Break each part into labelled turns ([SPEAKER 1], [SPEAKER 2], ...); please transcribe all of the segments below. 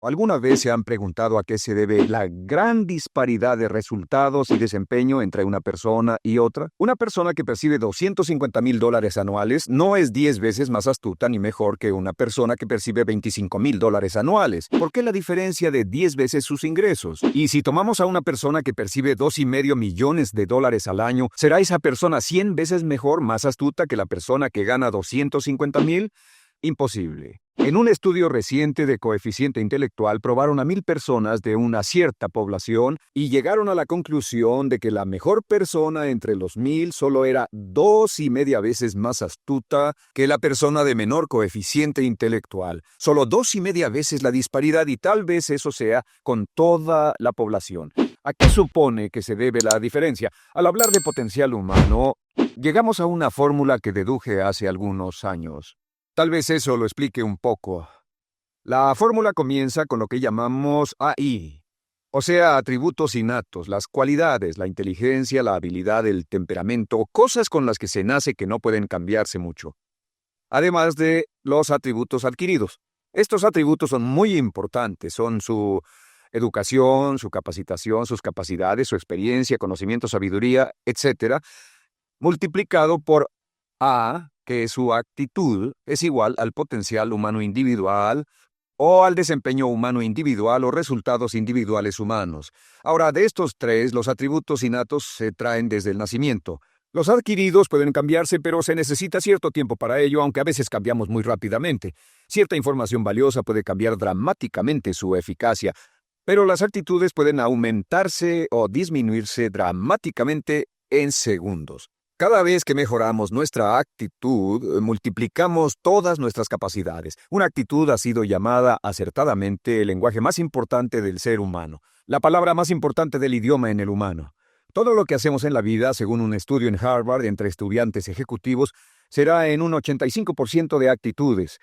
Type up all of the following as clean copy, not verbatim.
[SPEAKER 1] ¿Alguna vez se han preguntado a qué se debe la gran disparidad de resultados y desempeño entre una persona y otra? Una persona que percibe $250,000 anuales no es 10 veces más astuta ni mejor que una persona que percibe $25,000 anuales. ¿Por qué la diferencia de 10 veces sus ingresos? Y si tomamos a una persona que percibe $2,5 millones al año, ¿será esa persona 100 veces mejor, más astuta que la persona que gana 250,000? Imposible. En un estudio reciente de coeficiente intelectual probaron a 1,000 personas de una cierta población y llegaron a la conclusión de que la mejor persona entre los 1,000 solo era 2,5 veces más astuta que la persona de menor coeficiente intelectual. Solo 2,5 veces la disparidad, y tal vez eso sea con toda la población. ¿A qué supone que se debe la diferencia? Al hablar de potencial humano, llegamos a una fórmula que deduje hace algunos años. Tal vez eso lo explique un poco. La fórmula comienza con lo que llamamos AI, o sea, atributos innatos, las cualidades, la inteligencia, la habilidad, el temperamento, cosas con las que se nace que no pueden cambiarse mucho. Además de los atributos adquiridos. Estos atributos son muy importantes, son su educación, su capacitación, sus capacidades, su experiencia, conocimiento, sabiduría, etc., multiplicado por A, que su actitud es igual al potencial humano individual o al desempeño humano individual o resultados individuales humanos. Ahora, de estos tres, los atributos innatos se traen desde el nacimiento. Los adquiridos pueden cambiarse, pero se necesita cierto tiempo para ello, aunque a veces cambiamos muy rápidamente. Cierta información valiosa puede cambiar dramáticamente su eficacia, pero las actitudes pueden aumentarse o disminuirse dramáticamente en segundos. Cada vez que mejoramos nuestra actitud, multiplicamos todas nuestras capacidades. Una actitud ha sido llamada acertadamente el lenguaje más importante del ser humano, la palabra más importante del idioma en el humano. Todo lo que hacemos en la vida, según un estudio en Harvard entre estudiantes ejecutivos, será en un 85% de actitudes.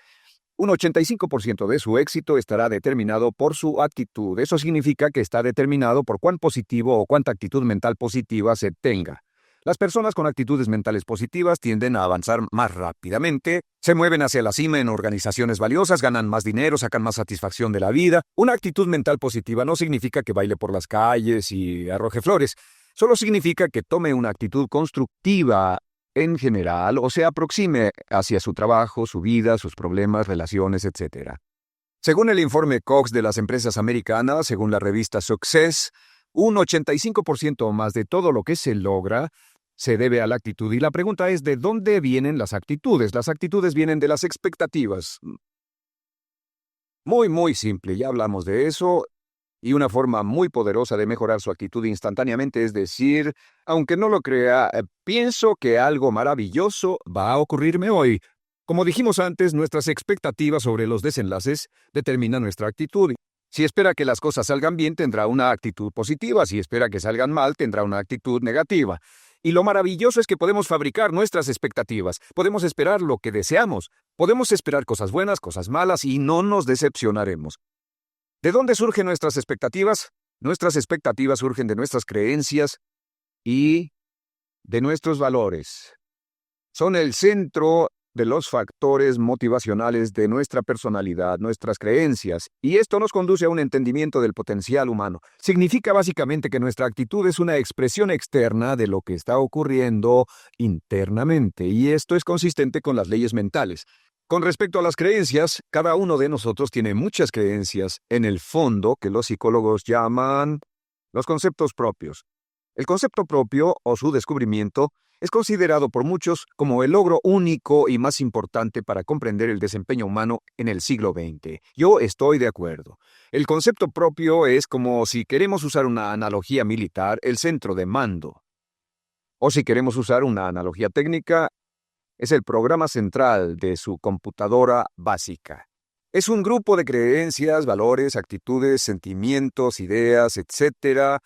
[SPEAKER 1] Un 85% de su éxito estará determinado por su actitud. Eso significa que está determinado por cuán positivo o cuánta actitud mental positiva se tenga. Las personas con actitudes mentales positivas tienden a avanzar más rápidamente, se mueven hacia la cima en organizaciones valiosas, ganan más dinero, sacan más satisfacción de la vida. Una actitud mental positiva no significa que baile por las calles y arroje flores. Solo significa que tome una actitud constructiva en general o se aproxime hacia su trabajo, su vida, sus problemas, relaciones, etc. Según el informe Cox de las empresas americanas, según la revista Success, un 85% o más de todo lo que se logra se debe a la actitud. Y la pregunta es, ¿de dónde vienen las actitudes? Las actitudes vienen de las expectativas. Muy simple, ya hablamos de eso. Y una forma muy poderosa de mejorar su actitud instantáneamente es decir, aunque no lo crea, pienso que algo maravilloso va a ocurrirme hoy. Como dijimos antes, nuestras expectativas sobre los desenlaces determinan nuestra actitud. Si espera que las cosas salgan bien, tendrá una actitud positiva. Si espera que salgan mal, tendrá una actitud negativa. Y lo maravilloso es que podemos fabricar nuestras expectativas. Podemos esperar lo que deseamos. Podemos esperar cosas buenas, cosas malas, y no nos decepcionaremos. ¿De dónde surgen nuestras expectativas? Nuestras expectativas surgen de nuestras creencias y de nuestros valores. Son el centro de los factores motivacionales de nuestra personalidad, nuestras creencias, y esto nos conduce a un entendimiento del potencial humano. Significa básicamente que nuestra actitud es una expresión externa de lo que está ocurriendo internamente, y esto es consistente con las leyes mentales. Con respecto a las creencias, cada uno de nosotros tiene muchas creencias en el fondo que los psicólogos llaman los conceptos propios. El concepto propio, o su descubrimiento, es considerado por muchos como el logro único y más importante para comprender el desempeño humano en el siglo XX. Yo estoy de acuerdo. El concepto propio es como, si queremos usar una analogía militar, el centro de mando. O si queremos usar una analogía técnica, es el programa central de su computadora básica. Es un grupo de creencias, valores, actitudes, sentimientos, ideas, etc.,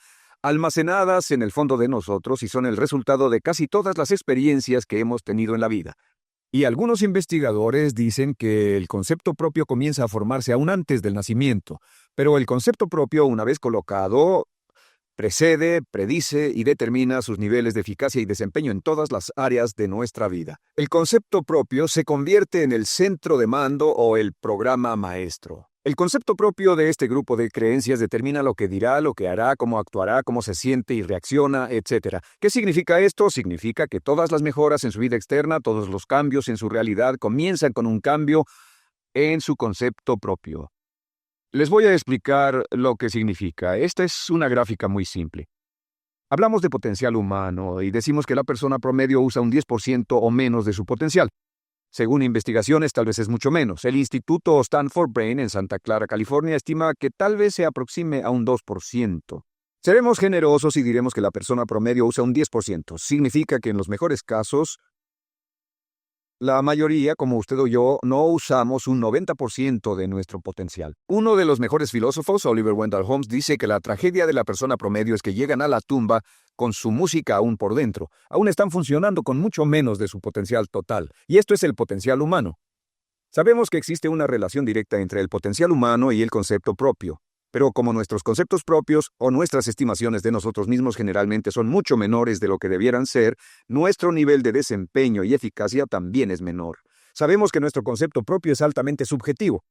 [SPEAKER 1] almacenadas en el fondo de nosotros y son el resultado de casi todas las experiencias que hemos tenido en la vida. Y algunos investigadores dicen que el concepto propio comienza a formarse aún antes del nacimiento, pero el concepto propio, una vez colocado, precede, predice y determina sus niveles de eficacia y desempeño en todas las áreas de nuestra vida. El concepto propio se convierte en el centro de mando o el programa maestro. El concepto propio de este grupo de creencias determina lo que dirá, lo que hará, cómo actuará, cómo se siente y reacciona, etc. ¿Qué significa esto? Significa que todas las mejoras en su vida externa, todos los cambios en su realidad comienzan con un cambio en su concepto propio. Les voy a explicar lo que significa. Esta es una gráfica muy simple. Hablamos de potencial humano y decimos que la persona promedio usa un 10% o menos de su potencial. Según investigaciones, tal vez es mucho menos. El Instituto Stanford Brain en Santa Clara, California, estima que tal vez se aproxime a un 2%. Seremos generosos y diremos que la persona promedio usa un 10%. Significa que en los mejores casos, la mayoría, como usted o yo, no usamos un 90% de nuestro potencial. Uno de los mejores filósofos, Oliver Wendell Holmes, dice que la tragedia de la persona promedio es que llegan a la tumba con su música aún por dentro. Aún están funcionando con mucho menos de su potencial total. Y esto es el potencial humano. Sabemos que existe una relación directa entre el potencial humano y el concepto propio. Pero como nuestros conceptos propios o nuestras estimaciones de nosotros mismos generalmente son mucho menores de lo que debieran ser, nuestro nivel de desempeño y eficacia también es menor. Sabemos que nuestro concepto propio es altamente subjetivo.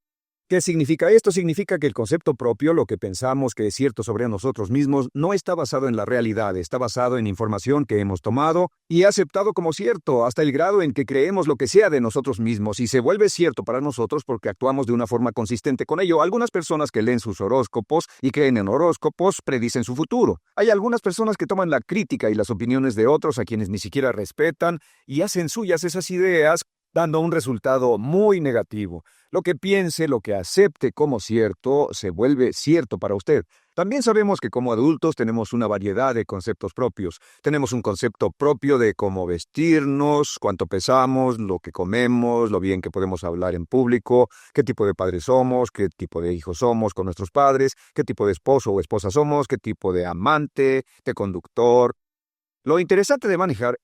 [SPEAKER 1] ¿Qué significa esto? Significa que el concepto propio, lo que pensamos que es cierto sobre nosotros mismos, no está basado en la realidad, está basado en información que hemos tomado y aceptado como cierto, hasta el grado en que creemos lo que sea de nosotros mismos y se vuelve cierto para nosotros porque actuamos de una forma consistente con ello. Algunas personas que leen sus horóscopos y creen en horóscopos predicen su futuro. Hay algunas personas que toman la crítica y las opiniones de otros a quienes ni siquiera respetan y hacen suyas esas ideas, dando un resultado muy negativo. Lo que piense, lo que acepte como cierto, se vuelve cierto para usted. También sabemos que como adultos tenemos una variedad de conceptos propios. Tenemos un concepto propio de cómo vestirnos, cuánto pesamos, lo que comemos, lo bien que podemos hablar en público, qué tipo de padres somos, qué tipo de hijos somos con nuestros padres, qué tipo de esposo o esposa somos, qué tipo de amante, de conductor. Lo interesante de manejar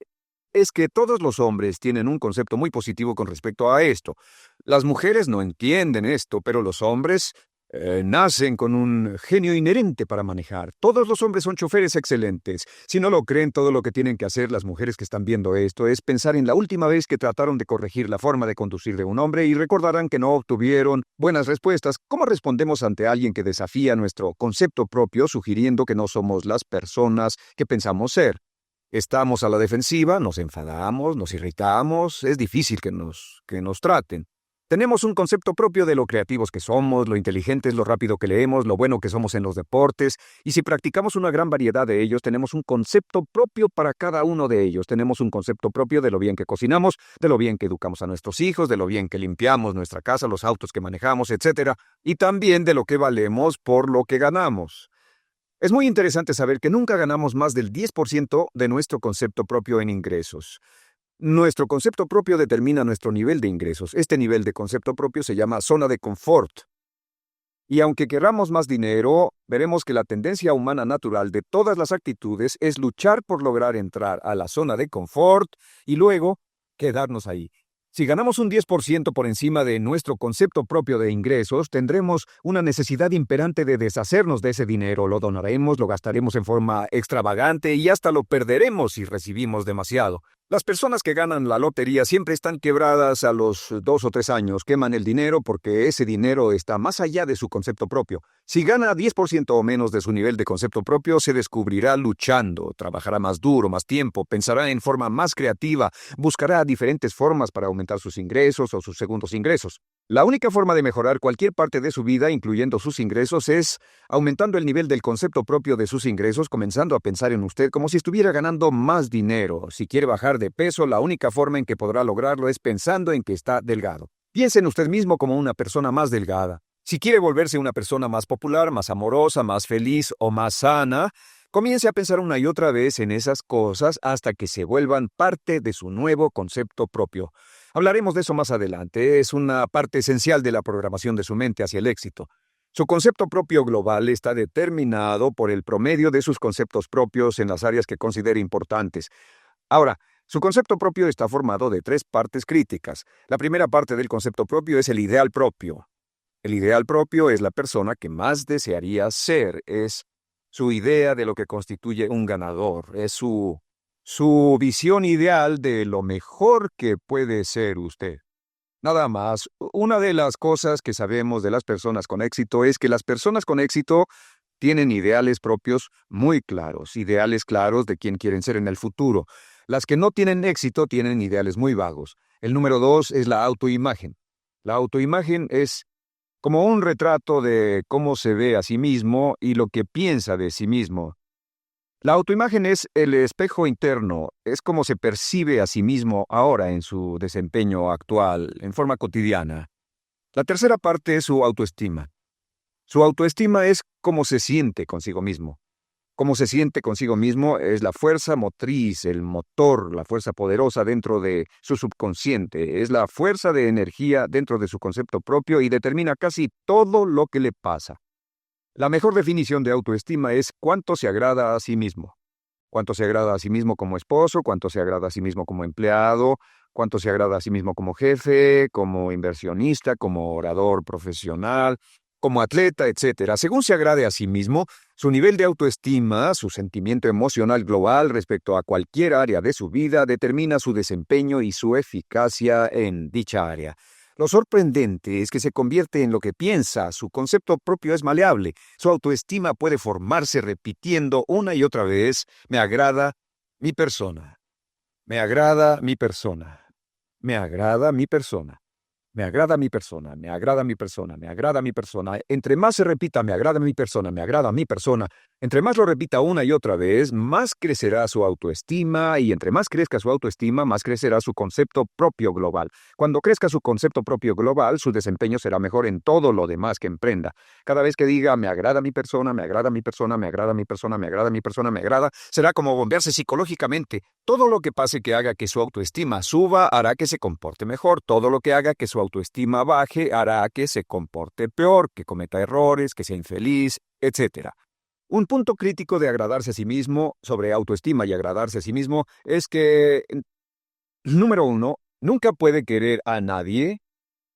[SPEAKER 1] es que todos los hombres tienen un concepto muy positivo con respecto a esto. Las mujeres no entienden esto, pero los hombres nacen con un genio inherente para manejar. Todos los hombres son choferes excelentes. Si no lo creen, todo lo que tienen que hacer las mujeres que están viendo esto es pensar en la última vez que trataron de corregir la forma de conducir de un hombre y recordarán que no obtuvieron buenas respuestas. ¿Cómo respondemos ante alguien que desafía nuestro concepto propio, sugiriendo que no somos las personas que pensamos ser? Estamos a la defensiva, nos enfadamos, nos irritamos, es difícil que nos traten. Tenemos un concepto propio de lo creativos que somos, lo inteligentes, lo rápido que leemos, lo bueno que somos en los deportes, y si practicamos una gran variedad de ellos, tenemos un concepto propio para cada uno de ellos. Tenemos un concepto propio de lo bien que cocinamos, de lo bien que educamos a nuestros hijos, de lo bien que limpiamos nuestra casa, los autos que manejamos, etc. Y también de lo que valemos por lo que ganamos. Es muy interesante saber que nunca ganamos más del 10% de nuestro concepto propio en ingresos. Nuestro concepto propio determina nuestro nivel de ingresos. Este nivel de concepto propio se llama zona de confort. Y aunque queramos más dinero, veremos que la tendencia humana natural de todas las actitudes es luchar por lograr entrar a la zona de confort y luego quedarnos ahí. Si ganamos un 10% por encima de nuestro concepto propio de ingresos, tendremos una necesidad imperante de deshacernos de ese dinero. Lo donaremos, lo gastaremos en forma extravagante y hasta lo perderemos si recibimos demasiado. Las personas que ganan la lotería siempre están quebradas a los 2 o 3 años. Queman el dinero porque ese dinero está más allá de su concepto propio. Si gana 10% o menos de su nivel de concepto propio, se descubrirá luchando, trabajará más duro, más tiempo, pensará en forma más creativa, buscará diferentes formas para aumentar sus ingresos o sus segundos ingresos. La única forma de mejorar cualquier parte de su vida, incluyendo sus ingresos, es aumentando el nivel del concepto propio de sus ingresos, comenzando a pensar en usted como si estuviera ganando más dinero. Si quiere bajar de peso, la única forma en que podrá lograrlo es pensando en que está delgado. Piense en usted mismo como una persona más delgada. Si quiere volverse una persona más popular, más amorosa, más feliz o más sana, comience a pensar una y otra vez en esas cosas hasta que se vuelvan parte de su nuevo concepto propio. Hablaremos de eso más adelante. Es una parte esencial de la programación de su mente hacia el éxito. Su concepto propio global está determinado por el promedio de sus conceptos propios en las áreas que considere importantes. Ahora, su concepto propio está formado de 3 partes críticas. La primera parte del concepto propio es el ideal propio. El ideal propio es la persona que más desearía ser, es su idea de lo que constituye un ganador, es su visión ideal de lo mejor que puede ser usted. Nada más. Una de las cosas que sabemos de las personas con éxito es que las personas con éxito tienen ideales propios muy claros, ideales claros de quién quieren ser en el futuro. Las que no tienen éxito tienen ideales muy vagos. El número dos es la autoimagen. La autoimagen es como un retrato de cómo se ve a sí mismo y lo que piensa de sí mismo. La autoimagen es el espejo interno, es como se percibe a sí mismo ahora en su desempeño actual, en forma cotidiana. La tercera parte es su autoestima. Su autoestima es cómo se siente consigo mismo. Cómo se siente consigo mismo es la fuerza motriz, el motor, la fuerza poderosa dentro de su subconsciente, es la fuerza de energía dentro de su concepto propio y determina casi todo lo que le pasa. La mejor definición de autoestima es cuánto se agrada a sí mismo. Cuánto se agrada a sí mismo como esposo, cuánto se agrada a sí mismo como empleado, cuánto se agrada a sí mismo como jefe, como inversionista, como orador profesional, como atleta, etcétera. Según se agrade a sí mismo, su nivel de autoestima, su sentimiento emocional global respecto a cualquier área de su vida determina su desempeño y su eficacia en dicha área. Lo sorprendente es que se convierte en lo que piensa, su concepto propio es maleable, su autoestima puede formarse repitiendo una y otra vez, me agrada mi persona, me agrada mi persona, me agrada mi persona. Me agrada mi persona, me agrada mi persona, me agrada mi persona. Entre más se repita, me agrada mi persona, me agrada mi persona, entre más lo repita una y otra vez, más crecerá su autoestima y entre más crezca su autoestima, más crecerá su concepto propio global. Cuando crezca su concepto propio global, su desempeño será mejor en todo lo demás que emprenda. Cada vez que diga, me agrada mi persona, me agrada mi persona, me agrada mi persona, me agrada mi persona, me agrada, será como bombearse psicológicamente. Todo lo que pase que haga que su autoestima suba hará que se comporte mejor. Todo lo que haga que su autoestima baje hará que se comporte peor, que cometa errores, que sea infeliz, etc. Un punto crítico de agradarse a sí mismo, sobre autoestima y agradarse a sí mismo, es que, número uno, nunca puede querer a nadie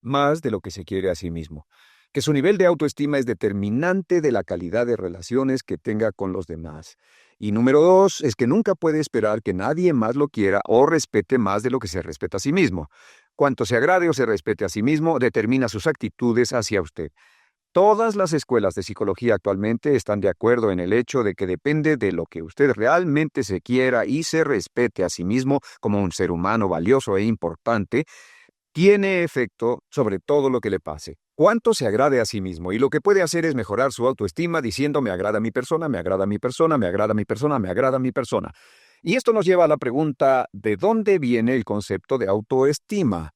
[SPEAKER 1] más de lo que se quiere a sí mismo. Que su nivel de autoestima es determinante de la calidad de relaciones que tenga con los demás. Y número dos, es que nunca puede esperar que nadie más lo quiera o respete más de lo que se respeta a sí mismo. Cuanto se agrade o se respete a sí mismo, determina sus actitudes hacia usted. Todas las escuelas de psicología actualmente están de acuerdo en el hecho de que depende de lo que usted realmente se quiera y se respete a sí mismo como un ser humano valioso e importante, tiene efecto sobre todo lo que le pase. Cuánto se agrade a sí mismo y lo que puede hacer es mejorar su autoestima diciendo me agrada mi persona, me agrada mi persona, me agrada mi persona, me agrada mi persona. Y esto nos lleva a la pregunta, ¿de dónde viene el concepto de autoestima?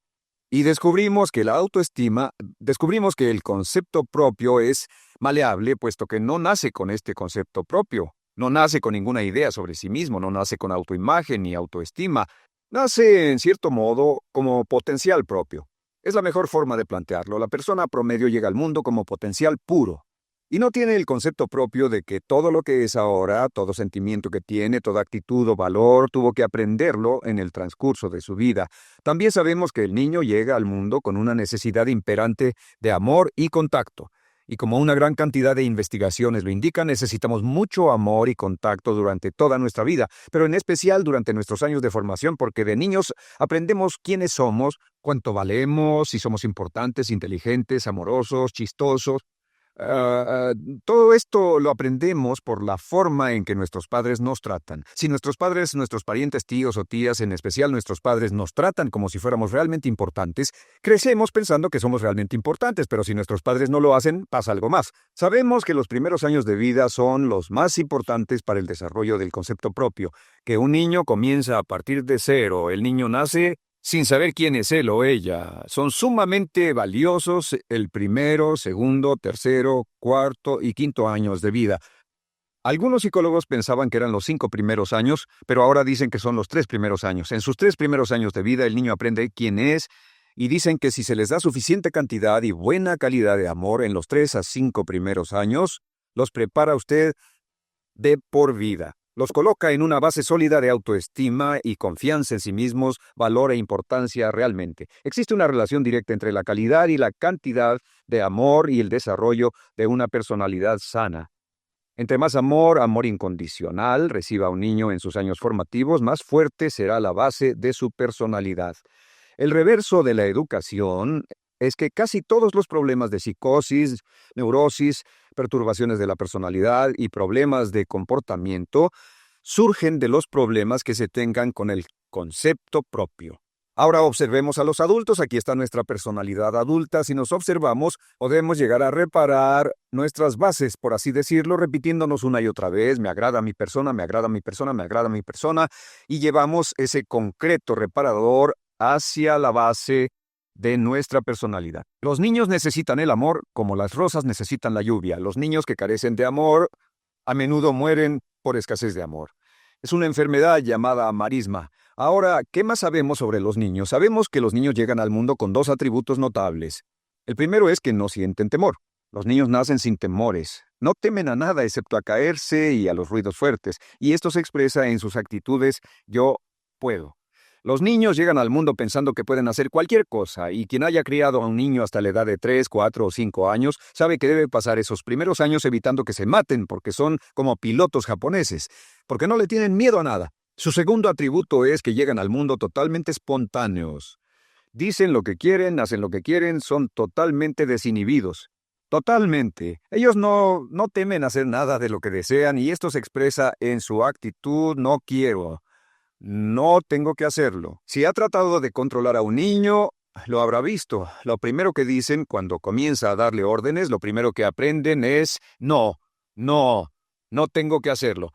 [SPEAKER 1] Y descubrimos que el concepto propio es maleable, puesto que no nace con este concepto propio, no nace con ninguna idea sobre sí mismo, no nace con autoimagen ni autoestima, nace en cierto modo como potencial propio. Es la mejor forma de plantearlo. La persona promedio llega al mundo como potencial puro. Y no tiene el concepto propio de que todo lo que es ahora, todo sentimiento que tiene, toda actitud o valor, tuvo que aprenderlo en el transcurso de su vida. También sabemos que el niño llega al mundo con una necesidad imperante de amor y contacto. Y como una gran cantidad de investigaciones lo indican, necesitamos mucho amor y contacto durante toda nuestra vida, pero en especial durante nuestros años de formación, porque de niños aprendemos quiénes somos, cuánto valemos, si somos importantes, inteligentes, amorosos, chistosos. Ah, todo esto lo aprendemos por la forma en que nuestros padres nos tratan. Si nuestros padres, nuestros parientes, tíos o tías, en especial nuestros padres, nos tratan como si fuéramos realmente importantes, crecemos pensando que somos realmente importantes, pero si nuestros padres no lo hacen, pasa algo más. Sabemos que los primeros años de vida son los más importantes para el desarrollo del concepto propio, que un niño comienza a partir de cero. El niño nace sin saber quién es él o ella. Son sumamente valiosos el primero, segundo, tercero, cuarto y quinto años de vida. Algunos psicólogos pensaban que eran los 5 primeros años, pero ahora dicen que son los 3 primeros años. En sus 3 primeros años de vida el niño aprende quién es y dicen que si se les da suficiente cantidad y buena calidad de amor en los 3 a 5 primeros años, los prepara usted de por vida. Los coloca en una base sólida de autoestima y confianza en sí mismos, valor e importancia realmente. Existe una relación directa entre la calidad y la cantidad de amor y el desarrollo de una personalidad sana. Entre más amor, amor incondicional, reciba un niño en sus años formativos, más fuerte será la base de su personalidad. El reverso de la educación es que casi todos los problemas de psicosis, neurosis, perturbaciones de la personalidad y problemas de comportamiento surgen de los problemas que se tengan con el concepto propio. Ahora observemos a los adultos. Aquí está nuestra personalidad adulta. Si nos observamos, podemos llegar a reparar nuestras bases, por así decirlo, repitiéndonos una y otra vez: me agrada mi persona, me agrada mi persona, me agrada mi persona, y llevamos ese concreto reparador hacia la base de nuestra personalidad. Los niños necesitan el amor como las rosas necesitan la lluvia. Los niños que carecen de amor a menudo mueren por escasez de amor. Es una enfermedad llamada marisma. Ahora, ¿qué más sabemos sobre los niños? Sabemos que los niños llegan al mundo con dos atributos notables. El primero es que no sienten temor. Los niños nacen sin temores. No temen a nada excepto a caerse y a los ruidos fuertes, y esto se expresa en sus actitudes: yo puedo. Los niños llegan al mundo pensando que pueden hacer cualquier cosa, y quien haya criado a un niño hasta la edad de 3, 4 o 5 años sabe que debe pasar esos primeros años evitando que se maten, porque son como pilotos japoneses, porque no le tienen miedo a nada. Su segundo atributo es que llegan al mundo totalmente espontáneos. Dicen lo que quieren, hacen lo que quieren, son totalmente desinhibidos. Totalmente. Ellos no temen hacer nada de lo que desean, y esto se expresa en su actitud: no quiero. No tengo que hacerlo. Si ha tratado de controlar a un niño, lo habrá visto. Lo primero que dicen cuando comienza a darle órdenes, lo primero que aprenden es: no, no tengo que hacerlo.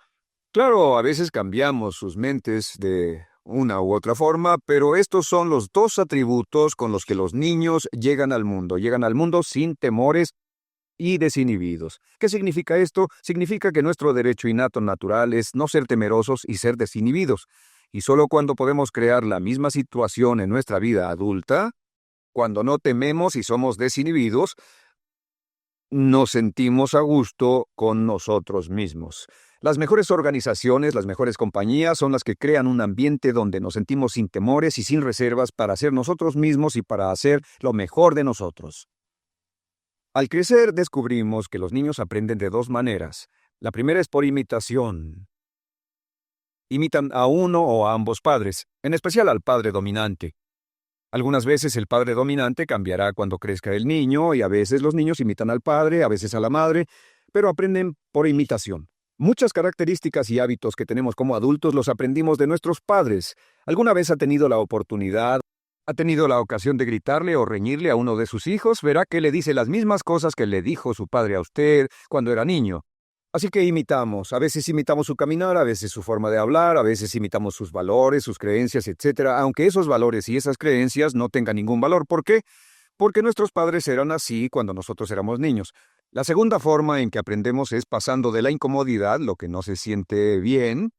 [SPEAKER 1] Claro, a veces cambiamos sus mentes de una u otra forma, pero estos son los dos atributos con los que los niños llegan al mundo. Llegan al mundo sin temores y desinhibidos. ¿Qué significa esto? Significa que nuestro derecho innato natural es no ser temerosos y ser desinhibidos. Y solo cuando podemos crear la misma situación en nuestra vida adulta, cuando no tememos y somos desinhibidos, nos sentimos a gusto con nosotros mismos. Las mejores organizaciones, las mejores compañías son las que crean un ambiente donde nos sentimos sin temores y sin reservas para ser nosotros mismos y para hacer lo mejor de nosotros. Al crecer, descubrimos que los niños aprenden de dos maneras. La primera es por imitación. Imitan a uno o a ambos padres, en especial al padre dominante. Algunas veces el padre dominante cambiará cuando crezca el niño, y a veces los niños imitan al padre, a veces a la madre, pero aprenden por imitación. Muchas características y hábitos que tenemos como adultos los aprendimos de nuestros padres. ¿Alguna vez ha tenido la ocasión de gritarle o reñirle a uno de sus hijos? Verá que le dice las mismas cosas que le dijo su padre a usted cuando era niño. Así que imitamos. A veces imitamos su caminar, a veces su forma de hablar, a veces imitamos sus valores, sus creencias, etc., aunque esos valores y esas creencias no tengan ningún valor. ¿Por qué? Porque nuestros padres eran así cuando nosotros éramos niños. La segunda forma en que aprendemos es pasando de la incomodidad, lo que no se siente bien,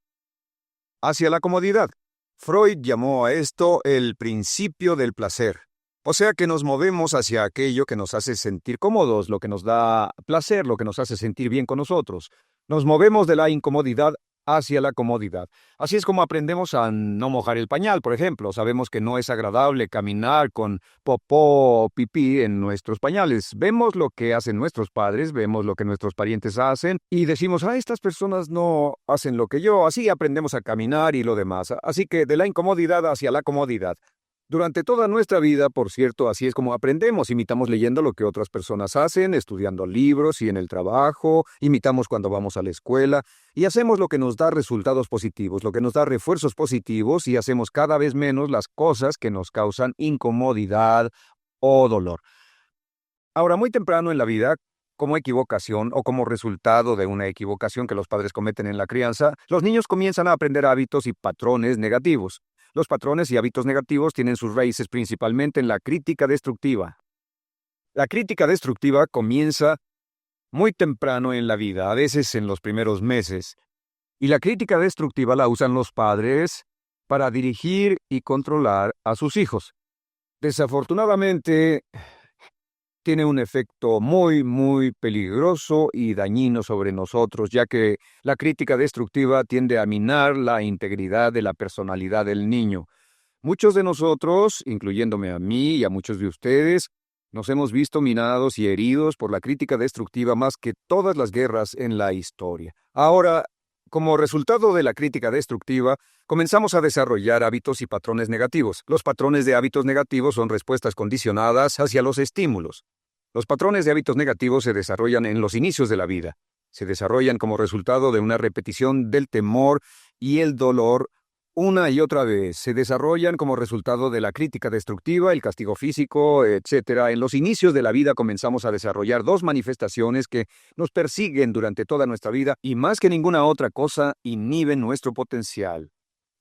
[SPEAKER 1] hacia la comodidad. Freud llamó a esto el principio del placer. O sea que nos movemos hacia aquello que nos hace sentir cómodos, lo que nos da placer, lo que nos hace sentir bien con nosotros. Nos movemos de la incomodidad hacia la comodidad. Así es como aprendemos a no mojar el pañal, por ejemplo. Sabemos que no es agradable caminar con popó o pipí en nuestros pañales. Vemos lo que hacen nuestros padres, vemos lo que nuestros parientes hacen y decimos: estas personas no hacen lo que yo. Así aprendemos a caminar y lo demás. Así que de la incomodidad hacia la comodidad. Durante toda nuestra vida, por cierto, así es como aprendemos. Imitamos leyendo lo que otras personas hacen, estudiando libros y en el trabajo, imitamos cuando vamos a la escuela, y hacemos lo que nos da resultados positivos, lo que nos da refuerzos positivos, y hacemos cada vez menos las cosas que nos causan incomodidad o dolor. Ahora, muy temprano en la vida, como equivocación o como resultado de una equivocación que los padres cometen en la crianza, los niños comienzan a aprender hábitos y patrones negativos. Los patrones y hábitos negativos tienen sus raíces principalmente en la crítica destructiva. La crítica destructiva comienza muy temprano en la vida, a veces en los primeros meses, y la crítica destructiva la usan los padres para dirigir y controlar a sus hijos. Desafortunadamente, tiene un efecto muy peligroso y dañino sobre nosotros, ya que la crítica destructiva tiende a minar la integridad de la personalidad del niño. Muchos de nosotros, incluyéndome a mí y a muchos de ustedes, nos hemos visto minados y heridos por la crítica destructiva más que todas las guerras en la historia. Ahora, Como resultado de la crítica destructiva, comenzamos a desarrollar hábitos y patrones negativos. Los patrones de hábitos negativos son respuestas condicionadas hacia los estímulos. Los patrones de hábitos negativos se desarrollan en los inicios de la vida. Se desarrollan como resultado de una repetición del temor y el dolor una y otra vez. Se desarrollan como resultado de la crítica destructiva, el castigo físico, etc. En los inicios de la vida comenzamos a desarrollar dos manifestaciones que nos persiguen durante toda nuestra vida y más que ninguna otra cosa inhiben nuestro potencial.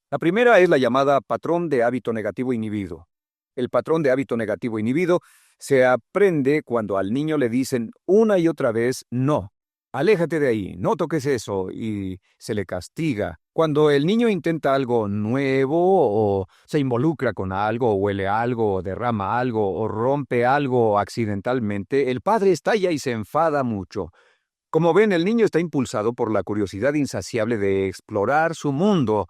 [SPEAKER 1] La primera es la llamada patrón de hábito negativo inhibido. El patrón de hábito negativo inhibido se aprende cuando al niño le dicen una y otra vez no. Aléjate de ahí, no toques eso, y se le castiga. Cuando el niño intenta algo nuevo, o se involucra con algo, o huele algo, o derrama algo, o rompe algo accidentalmente, el padre estalla y se enfada mucho. Como ven, el niño está impulsado por la curiosidad insaciable de explorar su mundo.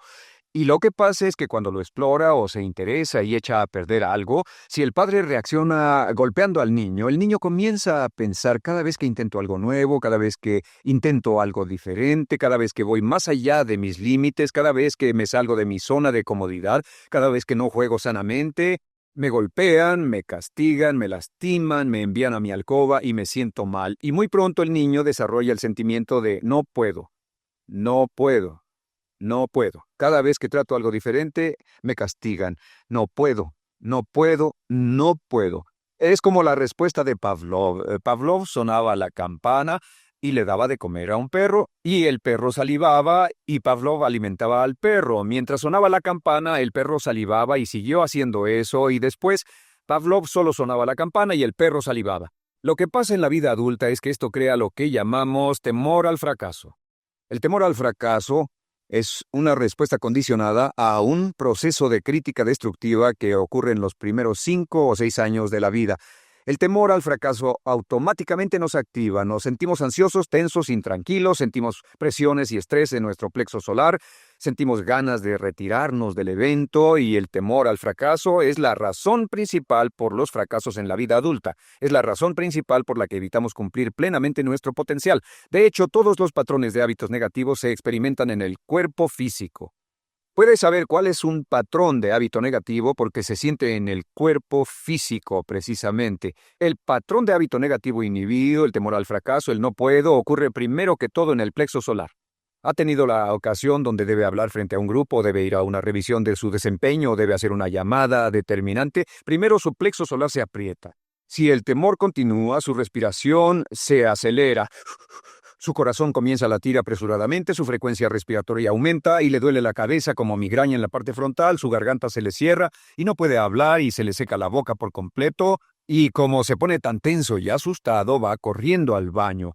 [SPEAKER 1] Y lo que pasa es que cuando lo explora o se interesa y echa a perder algo, si el padre reacciona golpeando al niño, el niño comienza a pensar cada vez que intento algo nuevo, cada vez que intento algo diferente, cada vez que voy más allá de mis límites, cada vez que me salgo de mi zona de comodidad, cada vez que no juego sanamente, me golpean, me castigan, me lastiman, me envían a mi alcoba y me siento mal. Y muy pronto el niño desarrolla el sentimiento de no puedo, no puedo. No puedo. Cada vez que trato algo diferente, me castigan. No puedo, no puedo, no puedo. Es como la respuesta de Pavlov. Pavlov sonaba la campana y le daba de comer a un perro, y el perro salivaba, y Pavlov alimentaba al perro. Mientras sonaba la campana, el perro salivaba y siguió haciendo eso, y después Pavlov solo sonaba la campana y el perro salivaba. Lo que pasa en la vida adulta es que esto crea lo que llamamos temor al fracaso. El temor al fracaso es una respuesta condicionada a un proceso de crítica destructiva que ocurre en los primeros 5 o 6 años de la vida. El temor al fracaso automáticamente nos activa, nos sentimos ansiosos, tensos, intranquilos, sentimos presiones y estrés en nuestro plexo solar, sentimos ganas de retirarnos del evento y el temor al fracaso es la razón principal por los fracasos en la vida adulta. Es la razón principal por la que evitamos cumplir plenamente nuestro potencial. De hecho, todos los patrones de hábitos negativos se experimentan en el cuerpo físico. Puedes saber cuál es un patrón de hábito negativo porque se siente en el cuerpo físico, precisamente. El patrón de hábito negativo inhibido, el temor al fracaso, el no puedo, ocurre primero que todo en el plexo solar. ¿Ha tenido la ocasión donde debe hablar frente a un grupo, debe ir a una revisión de su desempeño, debe hacer una llamada determinante? Primero su plexo solar se aprieta. Si el temor continúa, su respiración se acelera. Su corazón comienza a latir apresuradamente, su frecuencia respiratoria aumenta y le duele la cabeza como migraña en la parte frontal, su garganta se le cierra y no puede hablar y se le seca la boca por completo y como se pone tan tenso y asustado va corriendo al baño.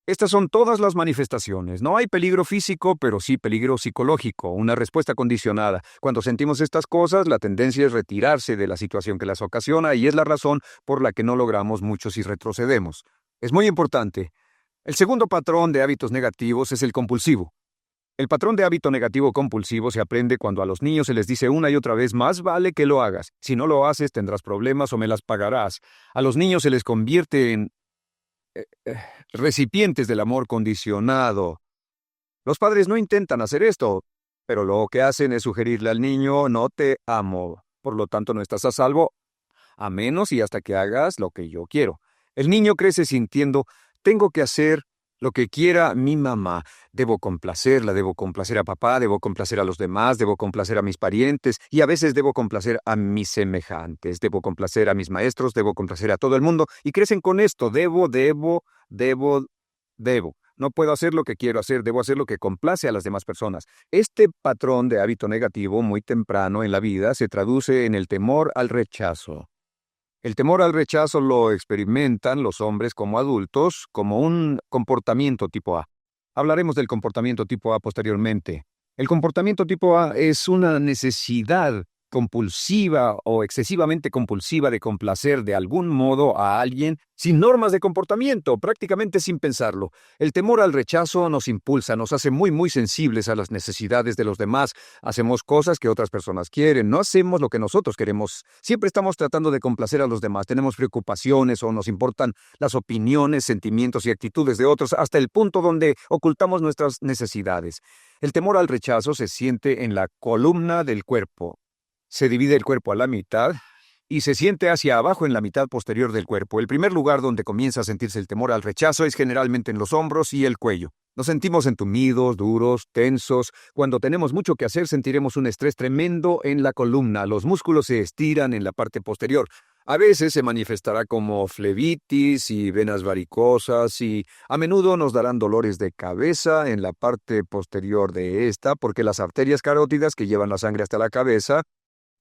[SPEAKER 1] Estas son todas las manifestaciones. No hay peligro físico, pero sí peligro psicológico, una respuesta condicionada. Cuando sentimos estas cosas, la tendencia es retirarse de la situación que las ocasiona y es la razón por la que no logramos mucho si retrocedemos. Es muy importante. El segundo patrón de hábitos negativos es el compulsivo. El patrón de hábito negativo compulsivo se aprende cuando a los niños se les dice una y otra vez más vale que lo hagas. Si no lo haces tendrás problemas o me las pagarás. A los niños se les convierte en recipientes del amor condicionado. Los padres no intentan hacer esto, pero lo que hacen es sugerirle al niño no te amo. Por lo tanto no estás a salvo, a menos y hasta que hagas lo que yo quiero. El niño crece sintiendo tengo que hacer lo que quiera mi mamá. Debo complacerla, debo complacer a papá, debo complacer a los demás, debo complacer a mis parientes y a veces debo complacer a mis semejantes, debo complacer a mis maestros, debo complacer a todo el mundo y crecen con esto, debo. No puedo hacer lo que quiero hacer, debo hacer lo que complace a las demás personas. Este patrón de hábito negativo muy temprano en la vida se traduce en el temor al rechazo. El temor al rechazo lo experimentan los hombres como adultos como un comportamiento tipo A. Hablaremos del comportamiento tipo A posteriormente. El comportamiento tipo A es una necesidad compulsiva o excesivamente compulsiva de complacer de algún modo a alguien sin normas de comportamiento, prácticamente sin pensarlo. El temor al rechazo nos impulsa, nos hace muy, muy sensibles a las necesidades de los demás. Hacemos cosas que otras personas quieren, no hacemos lo que nosotros queremos. Siempre estamos tratando de complacer a los demás. Tenemos preocupaciones o nos importan las opiniones, sentimientos y actitudes de otros hasta el punto donde ocultamos nuestras necesidades. El temor al rechazo se siente en la columna del cuerpo. Se divide el cuerpo a la mitad y se siente hacia abajo en la mitad posterior del cuerpo. El primer lugar donde comienza a sentirse el temor al rechazo es generalmente en los hombros y el cuello. Nos sentimos entumidos, duros, tensos. Cuando tenemos mucho que hacer, sentiremos un estrés tremendo en la columna. Los músculos se estiran en la parte posterior. A veces se manifestará como flebitis y venas varicosas y a menudo nos darán dolores de cabeza en la parte posterior de esta porque las arterias carótidas que llevan la sangre hasta la cabeza,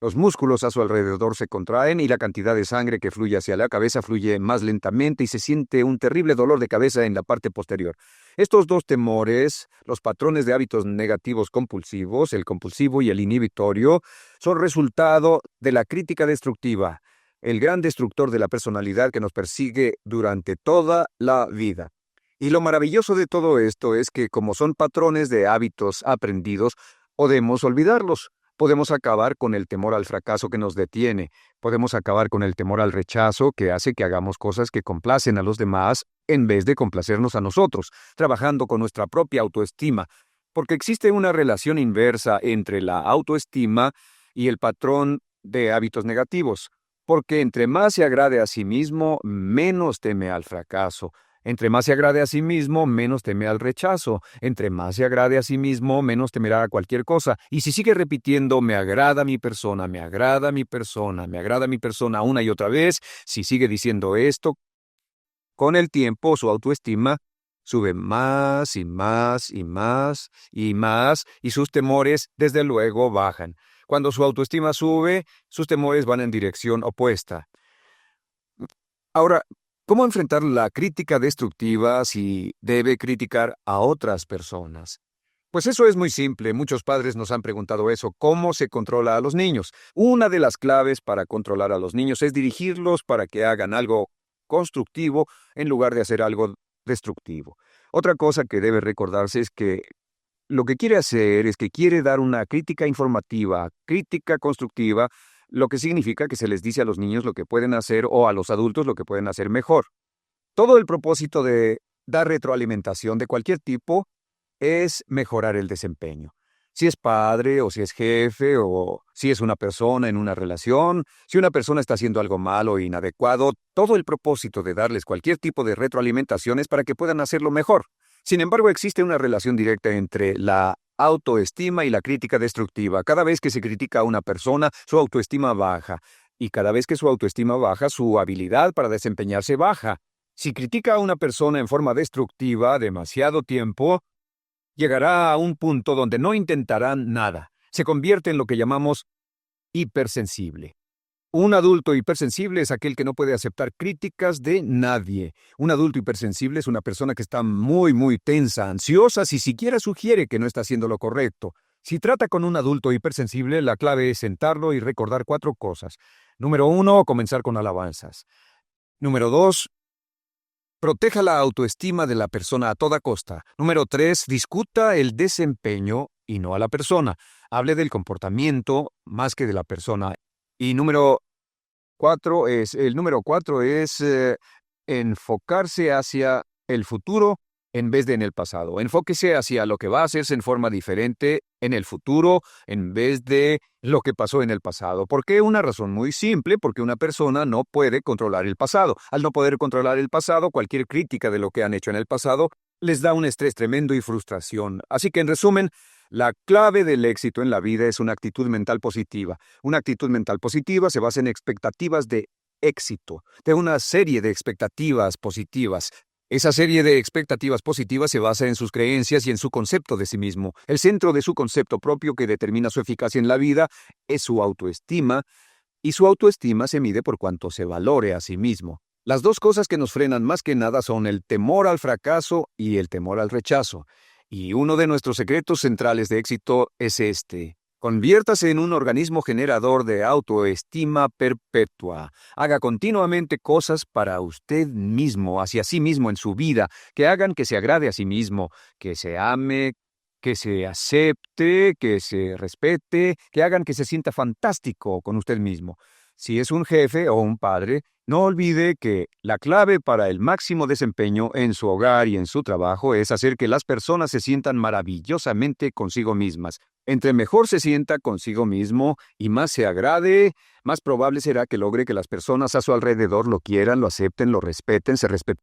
[SPEAKER 1] los músculos a su alrededor se contraen y la cantidad de sangre que fluye hacia la cabeza fluye más lentamente y se siente un terrible dolor de cabeza en la parte posterior. Estos dos temores, los patrones de hábitos negativos compulsivos, el compulsivo y el inhibitorio, son resultado de la crítica destructiva, el gran destructor de la personalidad que nos persigue durante toda la vida. Y lo maravilloso de todo esto es que, como son patrones de hábitos aprendidos, podemos olvidarlos. Podemos acabar con el temor al fracaso que nos detiene. Podemos acabar con el temor al rechazo que hace que hagamos cosas que complacen a los demás en vez de complacernos a nosotros, trabajando con nuestra propia autoestima. Porque existe una relación inversa entre la autoestima y el patrón de hábitos negativos. Porque entre más se agrade a sí mismo, menos teme al fracaso. Entre más se agrade a sí mismo, menos teme al rechazo. Entre más se agrade a sí mismo, menos temerá a cualquier cosa. Y si sigue repitiendo, me agrada mi persona, me agrada mi persona, me agrada mi persona una y otra vez, si sigue diciendo esto, con el tiempo su autoestima sube más y más y más y más y sus temores, desde luego, bajan. Cuando su autoestima sube, sus temores van en dirección opuesta. Ahora, ¿cómo enfrentar la crítica destructiva si debe criticar a otras personas? Pues eso es muy simple. Muchos padres nos han preguntado eso. ¿Cómo se controla a los niños? Una de las claves para controlar a los niños es dirigirlos para que hagan algo constructivo en lugar de hacer algo destructivo. Otra cosa que debe recordarse es que lo que quiere hacer es que quiere dar una crítica informativa, crítica constructiva, lo que significa que se les dice a los niños lo que pueden hacer o a los adultos lo que pueden hacer mejor. Todo el propósito de dar retroalimentación de cualquier tipo es mejorar el desempeño. Si es padre o si es jefe o si es una persona en una relación, si una persona está haciendo algo malo o inadecuado, todo el propósito de darles cualquier tipo de retroalimentación es para que puedan hacerlo mejor. Sin embargo, existe una relación directa entre la autoestima y la crítica destructiva. Cada vez que se critica a una persona, su autoestima baja. Y cada vez que su autoestima baja, su habilidad para desempeñarse baja. Si critica a una persona en forma destructiva demasiado tiempo, llegará a un punto donde no intentarán nada. Se convierte en lo que llamamos hipersensible. Un adulto hipersensible es aquel que no puede aceptar críticas de nadie. Un adulto hipersensible es una persona que está muy, muy tensa, ansiosa, si siquiera sugiere que no está haciendo lo correcto. Si trata con un adulto hipersensible, la clave es sentarlo y recordar 4 cosas. Número 1, comenzar con alabanzas. Número 2, proteja la autoestima de la persona a toda costa. Número 3, discuta el desempeño y no a la persona. Hable del comportamiento más que de la persona. Y el número 4 es enfocarse hacia el futuro en vez de en el pasado. Enfóquese hacia lo que va a hacerse en forma diferente en el futuro en vez de lo que pasó en el pasado. ¿Por qué? Una razón muy simple, porque una persona no puede controlar el pasado. Al no poder controlar el pasado, cualquier crítica de lo que han hecho en el pasado les da un estrés tremendo y frustración. Así que, en resumen, la clave del éxito en la vida es una actitud mental positiva. Una actitud mental positiva se basa en expectativas de éxito, de una serie de expectativas positivas. Esa serie de expectativas positivas se basa en sus creencias y en su concepto de sí mismo. El centro de su concepto propio que determina su eficacia en la vida es su autoestima, y su autoestima se mide por cuanto se valore a sí mismo. Las dos cosas que nos frenan más que nada son el temor al fracaso y el temor al rechazo. Y uno de nuestros secretos centrales de éxito es este: Conviértase en un organismo generador de autoestima perpetua. Haga continuamente cosas para usted mismo, hacia sí mismo en su vida, que hagan que se agrade a sí mismo, que se ame, que se acepte, que se respete, que hagan que se sienta fantástico con usted mismo. Si es un jefe o un padre, no olvide que la clave para el máximo desempeño en su hogar y en su trabajo es hacer que las personas se sientan maravillosamente consigo mismas. Entre mejor se sienta consigo mismo y más se agrade, más probable será que logre que las personas a su alrededor lo quieran, lo acepten, lo respeten, se respeten.